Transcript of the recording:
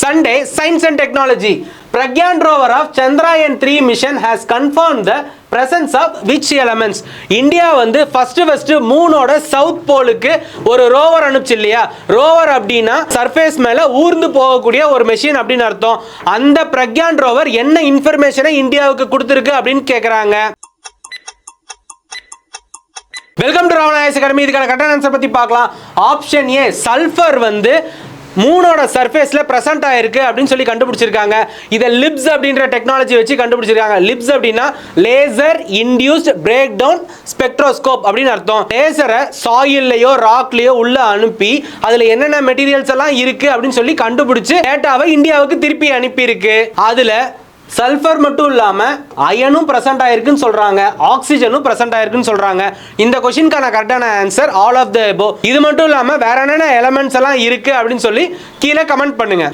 Sunday, Science and Technology. Pragyan rover of Chandrayaan-3 mission has confirmed the presence of which elements? India வந்து first மூனோட south போலுக்கு ஒரு rover அனுப்பிச்சு இல்லையா? Rover அப்படின்னா surface மேல ஊர்ந்து போகக்கூடிய ஒரு மெஷின் அப்படின்னு அர்த்தம். அந்த பிரக்யான் ரோவர் என்ன இன்ஃபர்மேஷனை இந்தியாவுக்கு கொடுத்திருக்கு அப்படின்னு கேக்குறாங்க. Welcome to Ravana IAS academy. இதுக்கான கரெக்டான ஆன்சர் பத்தி பார்க்கலாம். ஆப்ஷன் ஏ, சல்ஃபர் வந்து மூனோட சர்ஃபேஸ்ல பிரசன்ட் ஆயிருக்கு அப்படின்னு சொல்லி கண்டுபிடிச்சிருக்காங்க. இதை லிப்ஸ் அப்படின்ற டெக்னாலஜி வச்சு கண்டுபிடிச்சிருக்காங்க. லிப்ஸ் அப்படின்னா laser induced break down spectroscope அப்படின்னு அர்த்தம். லேசரை சாயில்லையோ ராக்லயோ உள்ள அனுப்பி அதுல என்னென்ன மெட்டீரியல்ஸ் எல்லாம் இருக்கு அப்படின்னு சொல்லி கண்டுபிடிச்சு டேட்டாவை இந்தியாவுக்கு திருப்பி அனுப்பி இருக்கு. அதுல சல்ஃபர் மட்டும் இல்லாம அயனும் பிரசன்ட் ஆயிருக்குன்னு சொல்றாங்க, ஆக்சிஜனும் பிரசன்ட் ஆயிருக்குன்னு சொல்றாங்க. இந்த क्वेश्चनக்கான கரெக்டான answer all of the above. இது மட்டும் இல்லாம வேற என்னென்ன எலிமெண்ட்ஸ் எல்லாம் இருக்கு அப்படின்னு சொல்லி கீழே கமெண்ட் பண்ணுங்க.